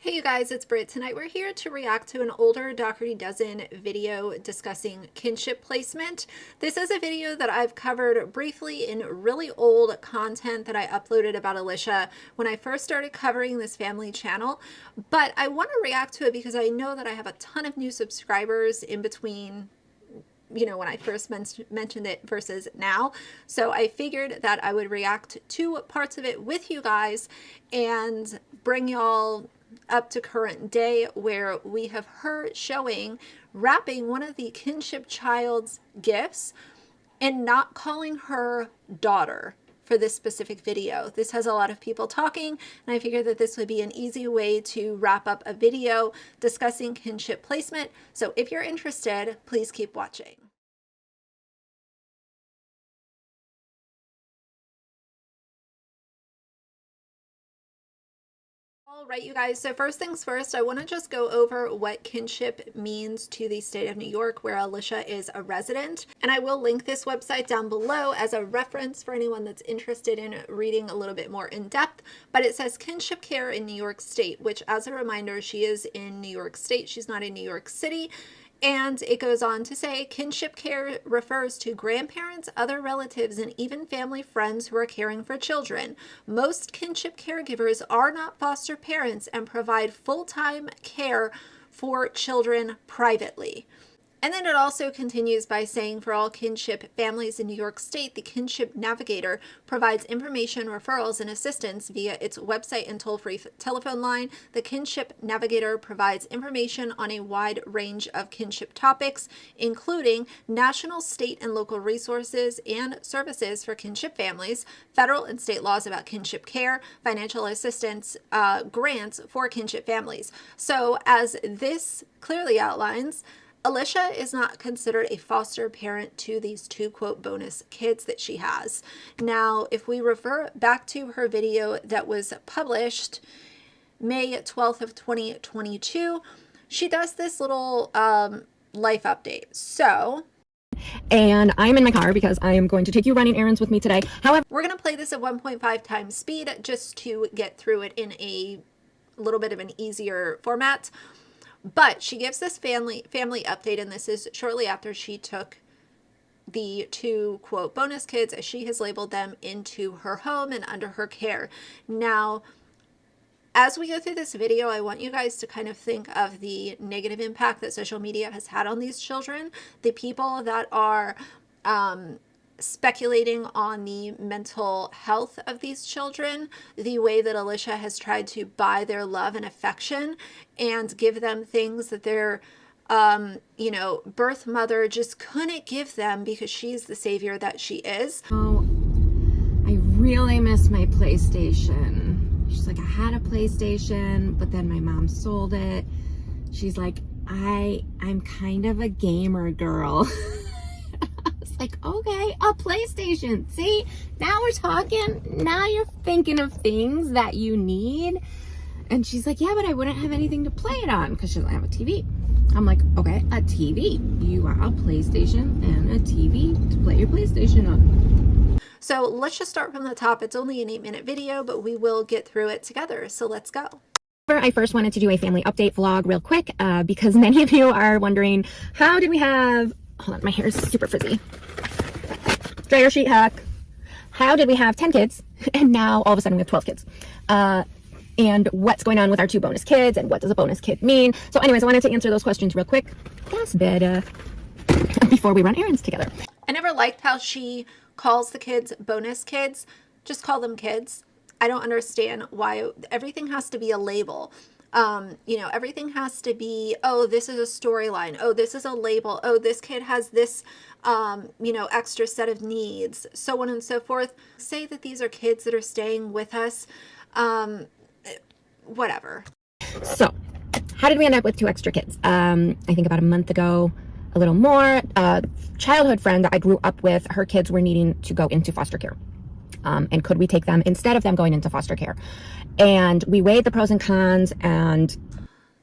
Hey you guys, it's Britt. Tonight we're here to react to an older Dougherty Dozen video discussing kinship placement. This is a video that I've covered briefly in really old content that I uploaded about Alicia when I first started covering this family channel, but I want to react to it because I know that I have a ton of new subscribers in between when I first mentioned it versus now. So I figured that I would react to parts of it with you guys and bring y'all up to current day, where we have her showing wrapping one of the kinship child's gifts and not calling her daughter for this specific video. This has a lot of people talking, and I figured that this would be an easy way to wrap up a video discussing kinship placement. So if you're interested, please keep watching. All right, you guys, so first things first, I want to just go over what kinship means to the state of New York, where Alicia is a resident. And I will link this website down below as a reference for anyone that's interested in reading a little bit more in depth. But it says kinship care in New York State, which, as a reminder, she is in New York State. She's not in New York City. And it goes on to say, kinship care refers to grandparents, other relatives, and even family friends who are caring for children. Most kinship caregivers are not foster parents and provide full-time care for children privately. And then it also continues by saying, for all kinship families in New York State, the Kinship Navigator provides information, referrals, and assistance via its website and toll-free telephone line. The Kinship Navigator provides information on a wide range of kinship topics, including national, state, and local resources and services for kinship families, federal and state laws about kinship care, financial assistance, grants for kinship families. So as this clearly outlines, Alicia is not considered a foster parent to these two, quote, bonus kids that she has. Now, if we refer back to her video that was published May 12th of 2022, she does this little life update. So, and I'm in my car because I am going to take you running errands with me today. However, we're going to play this at 1.5 times speed just to get through it in a little bit of an easier format. But she gives this family update, and this is shortly after she took the two, quote, bonus kids, as she has labeled them, into her home and under her care. Now, as we go through this video, I want you guys to kind of think of the negative impact that social media has had on these children, the people that are speculating on the mental health of these children, the way that Alicia has tried to buy their love and affection and give them things that their birth mother just couldn't give them because she's the savior that she is. oh, I really miss my PlayStation. She's like, I had a PlayStation, but then my mom sold it. She's like, I'm kind of a gamer girl. Like, okay, a PlayStation. See, now we're talking. Now you're thinking of things that you need. And she's like, yeah, but I wouldn't have anything to play it on because she doesn't have a TV. I'm like, okay, a TV. You want a PlayStation and a TV to play your PlayStation on. So let's just start from the top. It's only an 8-minute video, but we will get through it together. So let's go. I first wanted to do a family update vlog real quick because many of you are wondering, how did we have... Hold on, my hair is super frizzy. Dryer sheet hack. How did we have 10 kids and now all of a sudden we have 12 kids? And what's going on with our two bonus kids, and what does a bonus kid mean? So anyways, I wanted to answer those questions real quick. That's better. Before we run errands together. I never liked how she calls the kids bonus kids. Just call them kids. I don't understand why everything has to be a label. Everything has to be, oh, this is a storyline. Oh, this is a label. Oh, this kid has this, extra set of needs, so on and so forth. Say that these are kids that are staying with us. Whatever. So how did we end up with two extra kids? I think about a month ago, a little more, a childhood friend that I grew up with, her kids were needing to go into foster care. And could we take them instead of them going into foster care? And we weighed the pros and cons. And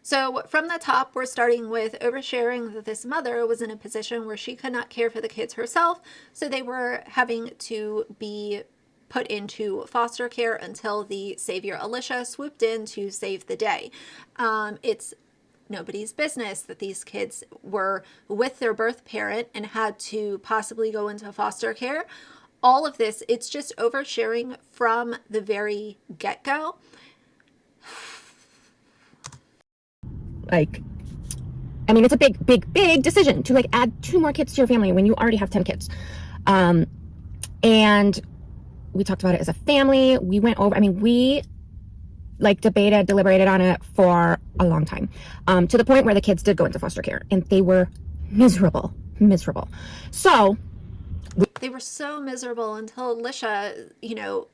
so from the top, we're starting with oversharing that this mother was in a position where she could not care for the kids herself. So they were having to be put into foster care until the savior Alicia swooped in to save the day. It's nobody's business that these kids were with their birth parent and had to possibly go into foster care. All of this, it's just oversharing from the very get-go. Like, I mean, it's a big, big, big decision to like add 2 more kids to your family when you already have 10 kids. And we talked about it as a family. We went over, I mean, we like debated, deliberated on it for a long time, to the point where the kids did go into foster care and they were miserable. So they were so miserable until Alicia,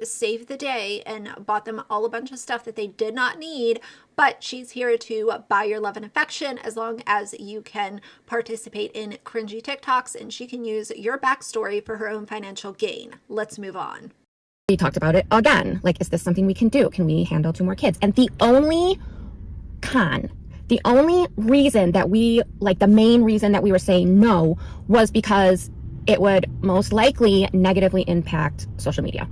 saved the day and bought them all a bunch of stuff that they did not need. But she's here to buy your love and affection as long as you can participate in cringy TikToks, and she can use your backstory for her own financial gain. Let's move on. We talked about it again. Like, is this something we can do? Can we handle 2 more kids? And the only reason that the main reason that we were saying no was because it would most likely negatively impact social media.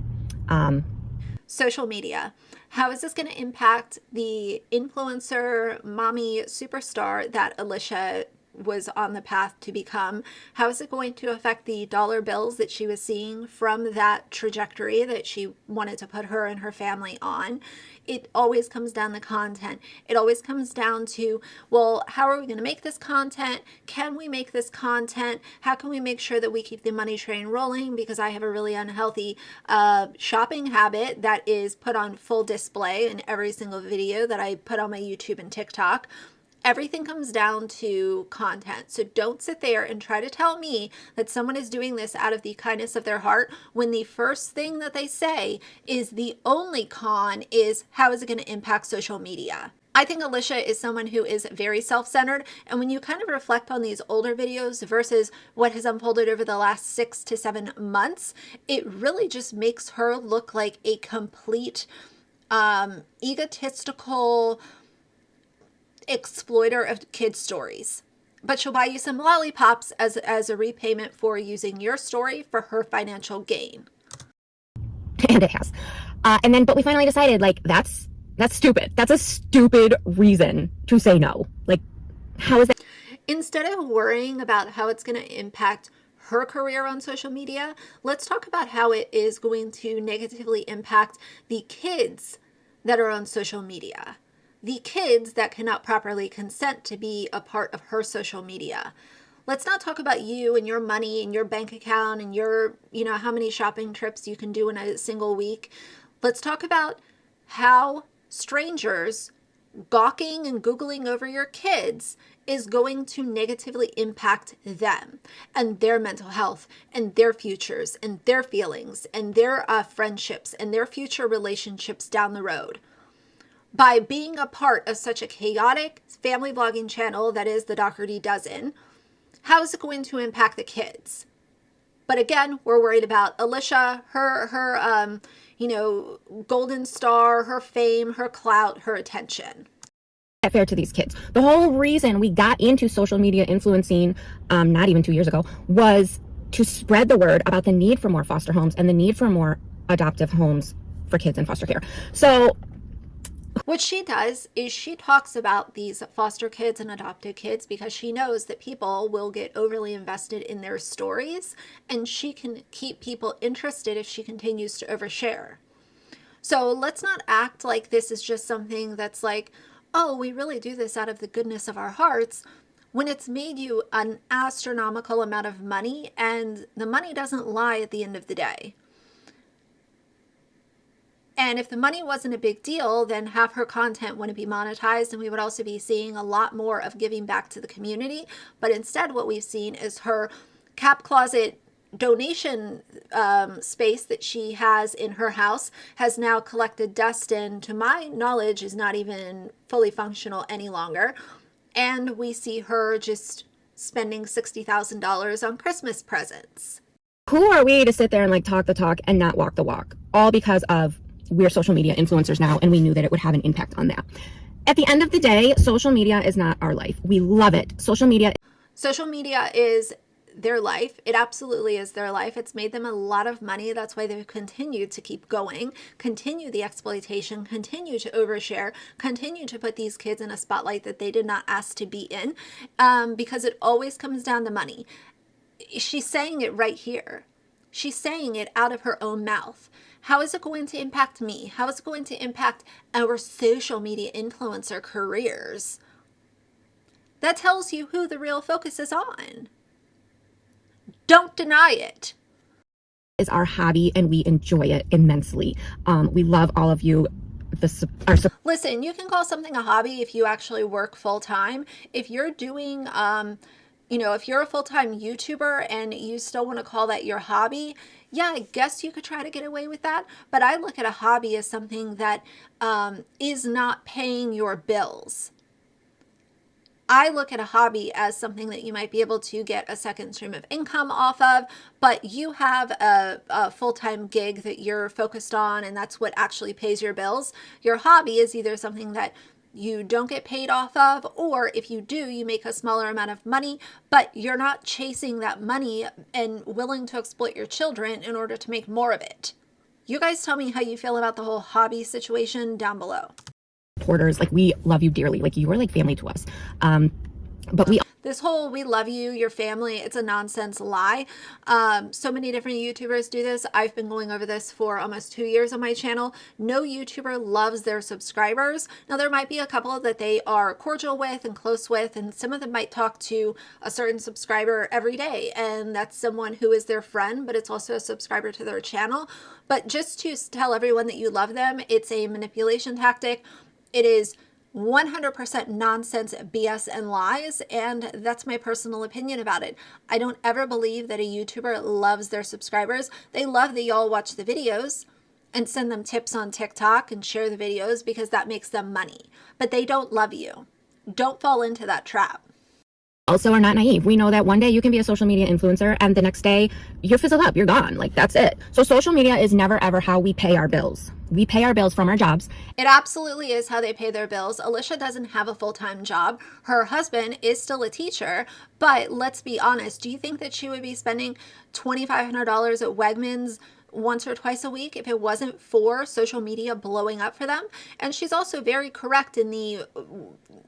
Social media. How is this going to impact the influencer, mommy superstar that Alicia was on the path to become? How is it going to affect the dollar bills that she was seeing from that trajectory that she wanted to put her and her family on? It always comes down to content. It always comes down to, well, how are we going to make this content? Can we make this content? How can we make sure that we keep the money train rolling? Because I have a really unhealthy shopping habit that is put on full display in every single video that I put on my YouTube and TikTok. Everything comes down to content. So don't sit there and try to tell me that someone is doing this out of the kindness of their heart when the first thing that they say is the only con is how is it going to impact social media? I think Alicia is someone who is very self-centered, and when you kind of reflect on these older videos versus what has unfolded over the last 6 to 7 months, it really just makes her look like a complete egotistical exploiter of kids' stories. But she'll buy you some lollipops as a repayment for using your story for her financial gain. And it has. But we finally decided, like, that's stupid. That's a stupid reason to say no. Like, how is that? Instead of worrying about how it's going to impact her career on social media, let's talk about how it is going to negatively impact the kids that are on social media. The kids that cannot properly consent to be a part of her social media. Let's not talk about you and your money and your bank account and your, how many shopping trips you can do in a single week. Let's talk about how strangers gawking and Googling over your kids is going to negatively impact them and their mental health and their futures and their feelings and their friendships and their future relationships down the road. By being a part of such a chaotic family vlogging channel that is the Dougherty Dozen, how is it going to impact the kids? But again, we're worried about Alicia, her golden star, her fame, her clout, her attention. Fair to these kids. The whole reason we got into social media influencing, not even 2 years ago, was to spread the word about the need for more foster homes and the need for more adoptive homes for kids in foster care. So what she does is she talks about these foster kids and adopted kids because she knows that people will get overly invested in their stories, and she can keep people interested if she continues to overshare. So let's not act like this is just something that's like, oh, we really do this out of the goodness of our hearts, when it's made you an astronomical amount of money, and the money doesn't lie at the end of the day. And if the money wasn't a big deal, then half her content wouldn't be monetized, and we would also be seeing a lot more of giving back to the community. But instead, what we've seen is her cap closet donation space that she has in her house has now collected dust, and to my knowledge is not even fully functional any longer. And we see her just spending $60,000 on Christmas presents. Who are we to sit there and like talk the talk and not walk the walk? All because of we're social media influencers now, and we knew that it would have an impact on that. At the end of the day, social media is not our life. We love it. Social media is their life. It absolutely is their life. It's made them a lot of money. That's why they've continued to keep going, continue the exploitation, continue to overshare, continue to put these kids in a spotlight that they did not ask to be in, because it always comes down to money. She's saying it right here. She's saying it out of her own mouth. How is it going to impact me? How is it going to impact our social media influencer careers? That tells you who the real focus is on. Don't deny it. Is our hobby and we enjoy it immensely. We love all of you. Listen, you can call something a hobby if you actually work full time. If you're doing, if you're a full-time YouTuber and you still want to call that your hobby, yeah, I guess you could try to get away with that. But I look at a hobby as something that is not paying your bills. I look at a hobby as something that you might be able to get a second stream of income off of, but you have a full-time gig that you're focused on, and that's what actually pays your bills. Your hobby is either something that you don't get paid off of, or if you do, you make a smaller amount of money, but you're not chasing that money and willing to exploit your children in order to make more of it. You guys tell me how you feel about the whole hobby situation down below. Supporters, like, we love you dearly, like you are like family to us, but this whole "we love you, your family," it's a nonsense lie. So many different YouTubers do this. I've been going over this for almost 2 years on my channel. No YouTuber loves their subscribers. Now, there might be a couple that they are cordial with and close with, and some of them might talk to a certain subscriber every day, and that's someone who is their friend, but it's also a subscriber to their channel. But just to tell everyone that you love them, it's a manipulation tactic. It is 100% nonsense, BS, and lies, and that's my personal opinion about it. I don't ever believe that a YouTuber loves their subscribers. They love that y'all watch the videos and send them tips on TikTok and share the videos because that makes them money, but they don't love you. Don't fall into that trap. Also are not naive. We know that one day you can be a social media influencer and the next day you're fizzled up, you're gone. Like, that's it. So social media is never ever how we pay our bills. We pay our bills from our jobs. It absolutely is how they pay their bills. Alicia doesn't have a full-time job. Her husband is still a teacher, but let's be honest. Do you think that she would be spending $2,500 at Wegmans once or twice a week if it wasn't for social media blowing up for them? And she's also very correct in the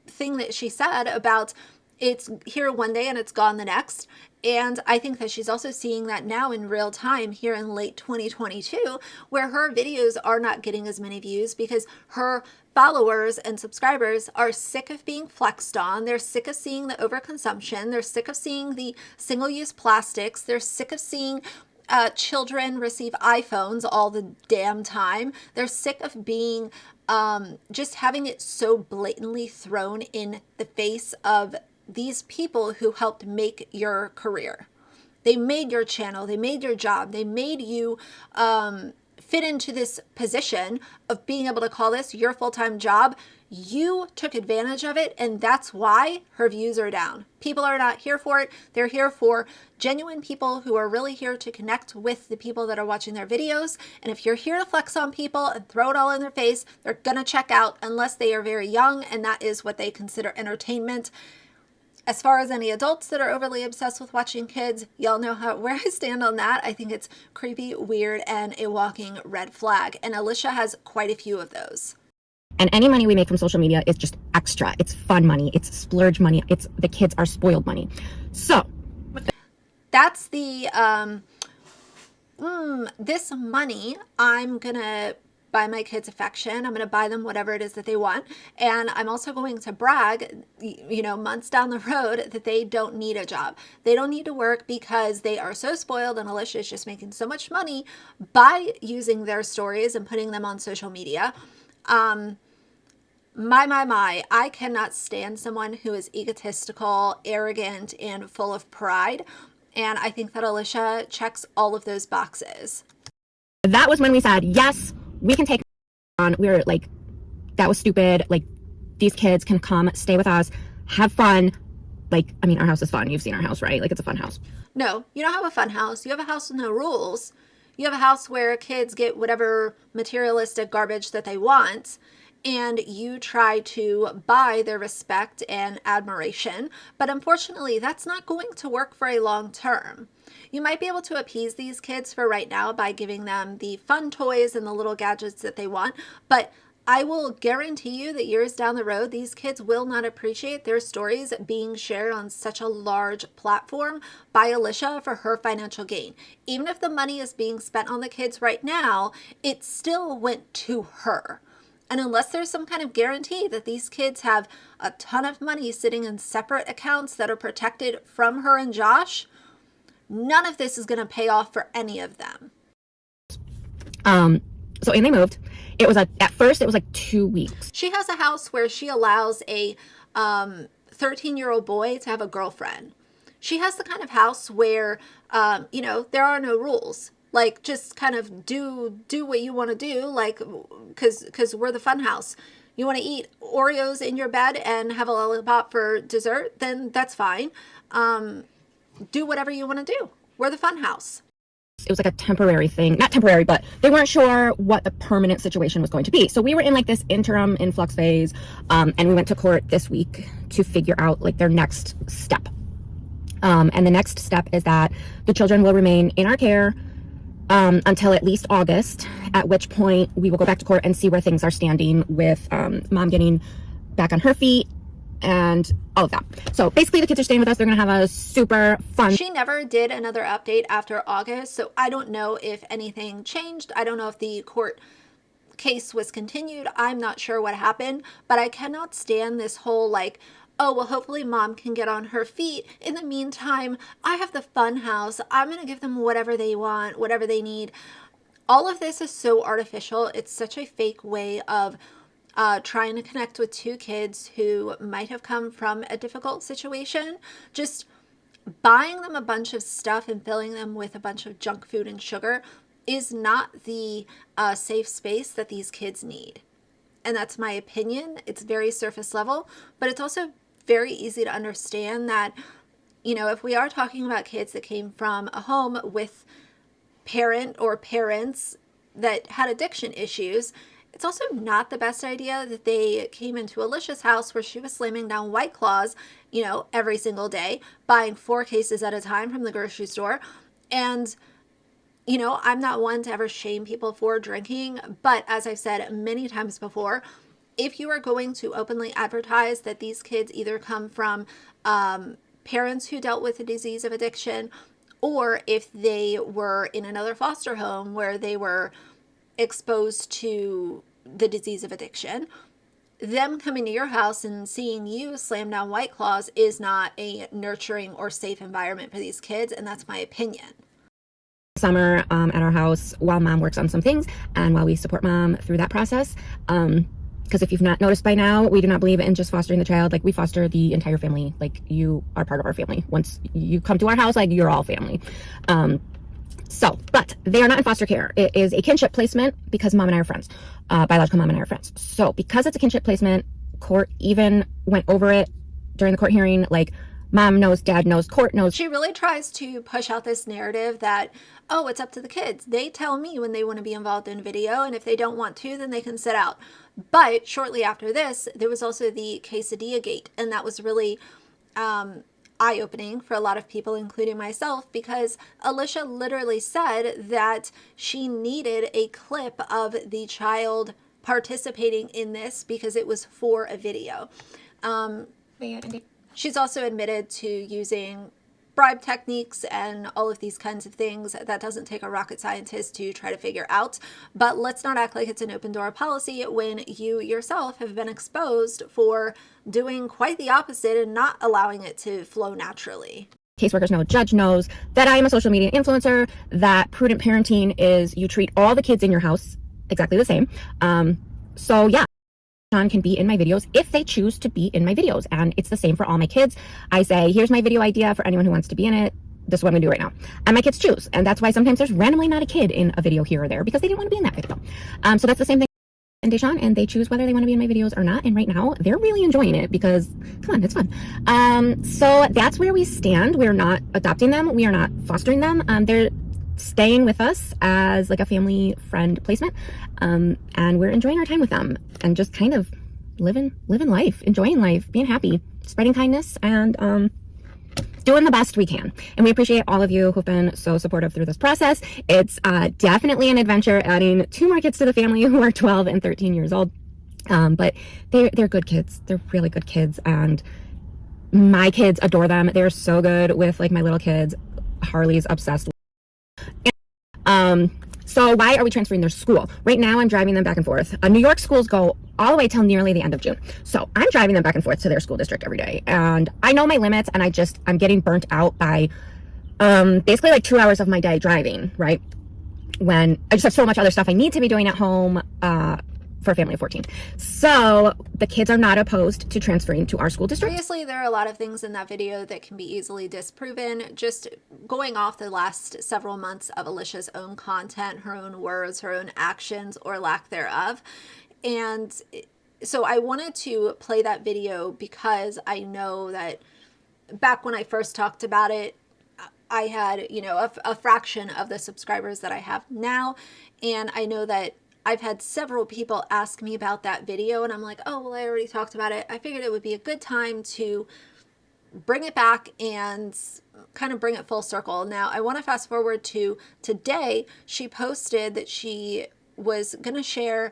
thing that she said about it's here one day and it's gone the next. And I think that she's also seeing that now in real time here in late 2022, where her videos are not getting as many views because her followers and subscribers are sick of being flexed on. They're sick of seeing the overconsumption. They're sick of seeing the single-use plastics. They're sick of seeing children receive iPhones all the damn time. They're sick of being just having it so blatantly thrown in the face of these people who helped make your career. They made your channel, they made your job, they made you fit into this position of being able to call this your full-time job. You took advantage of it, and that's why her views are down. People are not here for it. They're here for genuine people who are really here to connect with the people that are watching their videos. And if you're here to flex on people and throw it all in their face, they're gonna check out unless they are very young, and that is what they consider entertainment. As far as any adults that are overly obsessed with watching kids, y'all know where I stand on that. I think it's creepy, weird, and a walking red flag. And Alicia has quite a few of those. And any money we make from social media is just extra. It's fun money. It's splurge money. It's the kids are spoiled money. So that's the, this money, I'm going to buy my kids affection. I'm going to buy them whatever it is that they want. And I'm also going to brag, months down the road that they don't need a job. They don't need to work because they are so spoiled, and Alicia is just making so much money by using their stories and putting them on social media. I cannot stand someone who is egotistical, arrogant, and full of pride. And I think that Alicia checks all of those boxes. That was when we said, yes, we can take on. We were like, that was stupid. Like, these kids can come, stay with us, have fun. Like, I mean, our house is fun. You've seen our house, right? Like, it's a fun house. No, you don't have a fun house. You have a house with no rules. You have a house where kids get whatever materialistic garbage that they want. and you try to buy their respect and admiration. But unfortunately, that's not going to work for a long term. You might be able to appease these kids for right now by giving them the fun toys and the little gadgets that they want, but I will guarantee you that years down the road, these kids will not appreciate their stories being shared on such a large platform by Alicia for her financial gain. Even if the money is being spent on the kids right now, it still went to her. And unless there's some kind of guarantee that these kids have a ton of money sitting in separate accounts that are protected from her and Josh, none of this is going to pay off for any of them. And they moved. It was at first it was like 2 weeks. She has a house where she allows a 13-year-old boy to have a girlfriend. She has the kind of house where, there are no rules. Like, just kind of do what you want to do, like, because we're the fun house. You want to eat Oreos in your bed and have a lollipop for dessert, then that's fine. Do whatever you want to do. We're the fun house. It was like a temporary thing, not temporary, but they weren't sure what the permanent situation was going to be. So we were in like this interim influx phase, and we went to court this week to figure out like their next step. And the next step is that the children will remain in our care until at least August, at which point we will go back to court and see where things are standing with mom getting back on her feet and all of that. So basically the kids are staying with us. They're going to have a super fun. She never did another update after August, so I don't know if anything changed. I don't know if the court case was continued. I'm not sure what happened, but I cannot stand this whole like, oh, well, hopefully mom can get on her feet. In the meantime, I have the fun house. I'm going to give them whatever they want, whatever they need. All of this is so artificial. It's such a fake way of trying to connect with two kids who might have come from a difficult situation. Just buying them a bunch of stuff and filling them with a bunch of junk food and sugar is not the safe space that these kids need. And that's my opinion. It's very surface level, but it's also very easy to understand that, if we are talking about kids that came from a home with parent or parents that had addiction issues, it's also not the best idea that they came into Alicia's house where she was slamming down White Claws, every single day, buying 4 cases at a time from the grocery store. And, I'm not one to ever shame people for drinking, but as I've said many times before, if you are going to openly advertise that these kids either come from parents who dealt with the disease of addiction, or if they were in another foster home where they were exposed to the disease of addiction, them coming to your house and seeing you slam down White Claws is not a nurturing or safe environment for these kids, and that's my opinion. Summer at our house while mom works on some things and while we support mom through that process. Because if you've not noticed by now, we do not believe in just fostering the child. Like, we foster the entire family. Like, you are part of our family. Once you come to our house, like, you're all family. But they are not in foster care. It is a kinship placement because mom and I are friends. Biological mom and I are friends. So because it's a kinship placement, court even went over it during the court hearing. Like, mom knows, dad knows, court knows. She really tries to push out this narrative that, oh, it's up to the kids. They tell me when they want to be involved in video, and if they don't want to, then they can sit out. But shortly after this, there was also the quesadilla gate, and that was really eye-opening for a lot of people, including myself, because Alicia literally said that she needed a clip of the child participating in this because it was for a video. She's also admitted to using bribe techniques and all of these kinds of things. That doesn't take a rocket scientist to try to figure out. But let's not act like it's an open door policy when you yourself have been exposed for doing quite the opposite and not allowing it to flow naturally. Caseworkers know, judge knows that I am a social media influencer, that prudent parenting is you treat all the kids in your house exactly the same. So yeah. Can be in my videos if they choose to be in my videos, and it's the same for all my kids. I say, here's my video idea for anyone who wants to be in it. This is what I'm gonna do right now, and my kids choose. And that's why sometimes there's randomly not a kid in a video here or there because they didn't want to be in that video. So that's the same thing and Deshawn, and they choose whether they want to be in my videos or not. And right now they're really enjoying it because, come on, it's fun. So that's where we stand. We're not adopting them. We are not fostering them. staying with us as like a family friend placement. And we're enjoying our time with them and just kind of living life, enjoying life, being happy, spreading kindness, and doing the best we can. And we appreciate all of you who've been so supportive through this process. It's definitely an adventure adding 2 more kids to the family who are 12 and 13 years old. But they're good kids. They're really good kids, and my kids adore them. They're so good with like my little kids. Harley's obsessed. So why are we transferring their school? Right now I'm driving them back and forth. New York schools go all the way till nearly the end of June. So I'm driving them back and forth to their school district every day. And I know my limits, and I'm getting burnt out by basically like 2 hours of my day driving, right? When I just have so much other stuff I need to be doing at home for a family of 14. So the kids are not opposed to transferring to our school district. Obviously, there are a lot of things in that video that can be easily disproven. Just going off the last several months of Alicia's own content, her own words, her own actions, or lack thereof. And so I wanted to play that video because I know that back when I first talked about it, I had, you know, a fraction of the subscribers that I have now. And I know that I've had several people ask me about that video, and I'm like, oh, well, I already talked about it. I figured it would be a good time to bring it back and kind of bring it full circle. Now, I want to fast forward to today. She posted that she was going to share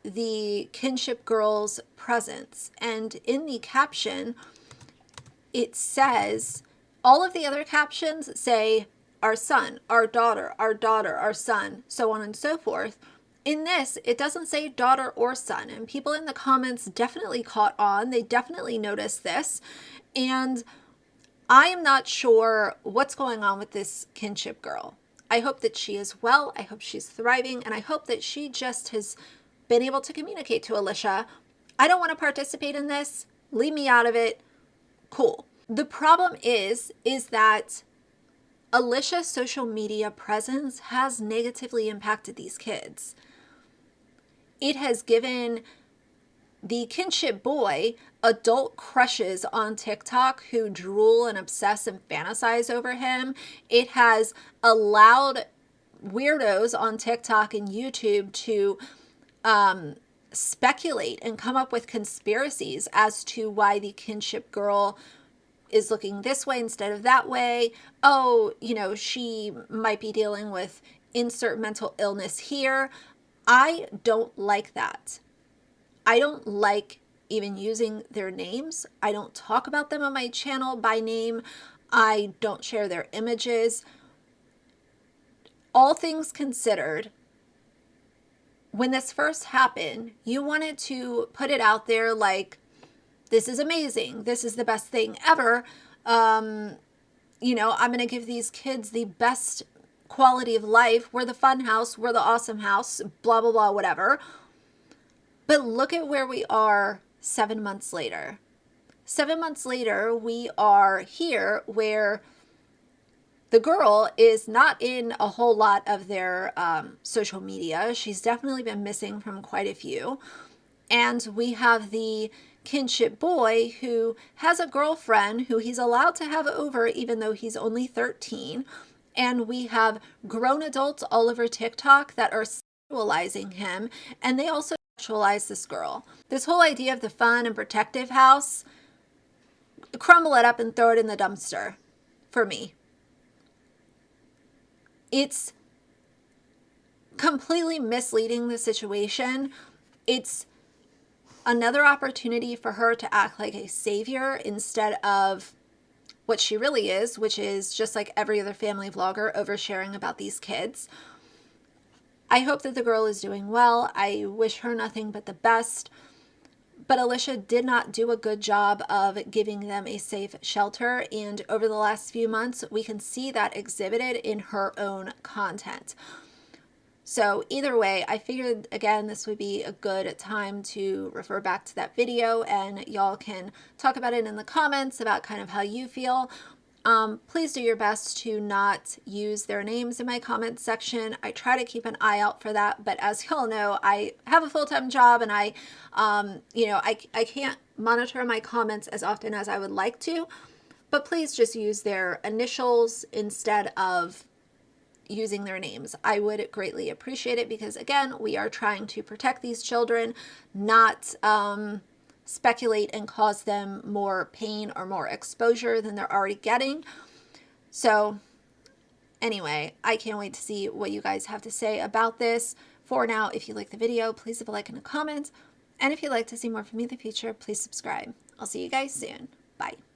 the Kinship girls' presents, and in the caption, it says, all of the other captions say, our son, our daughter, our son, so on and so forth. In this, it doesn't say daughter or son, and people in the comments definitely caught on. They definitely noticed this, and I am not sure what's going on with this Kinship girl. I hope that she is well. I hope she's thriving, and I hope that she just has been able to communicate to Alicia, I don't want to participate in this. Leave me out of it. Cool. The problem is that Alicia's social media presence has negatively impacted these kids. It has given the Kinship boy adult crushes on TikTok who drool and obsess and fantasize over him. It has allowed weirdos on TikTok and YouTube to speculate and come up with conspiracies as to why the Kinship girl is looking this way instead of that way. Oh, you know, she might be dealing with insert mental illness here. I don't like that. I don't like even using their names. I don't talk about them on my channel by name. I don't share their images. All things considered, when this first happened, you wanted to put it out there like, this is amazing. This is the best thing ever. You know, I'm going to give these kids the best quality of life. We're the fun house. We're the awesome house. Blah, blah, blah, whatever. But look at where we are 7 months later. 7 months later, we are here where the girl is not in a whole lot of their social media. She's definitely been missing from quite a few. And we have the Kinship boy who has a girlfriend who he's allowed to have over even though he's only 13. And we have grown adults all over TikTok that are sexualizing him, and they also sexualize this girl. This whole idea of the fun and protective house, crumble it up and throw it in the dumpster for me. It's completely misleading the situation. It's another opportunity for her to act like a savior instead of what she really is, which is just like every other family vlogger oversharing about these kids. I hope that the girl is doing well. I wish her nothing but the best. But Alicia did not do a good job of giving them a safe shelter. And over the last few months, we can see that exhibited in her own content. So either way, I figured, again, this would be a good time to refer back to that video, and y'all can talk about it in the comments about kind of how you feel. Please do your best to not use their names in my comments section. I try to keep an eye out for that, but as y'all know, I have a full-time job, and I can't monitor my comments as often as I would like to, but please just use their initials instead of using their names. I would greatly appreciate it because, again, we are trying to protect these children, not speculate and cause them more pain or more exposure than they're already getting. So anyway, I can't wait to see what you guys have to say about this. For now, if you like the video, please leave a like and a comment. And if you'd like to see more from me in the future, please subscribe. I'll see you guys soon. Bye.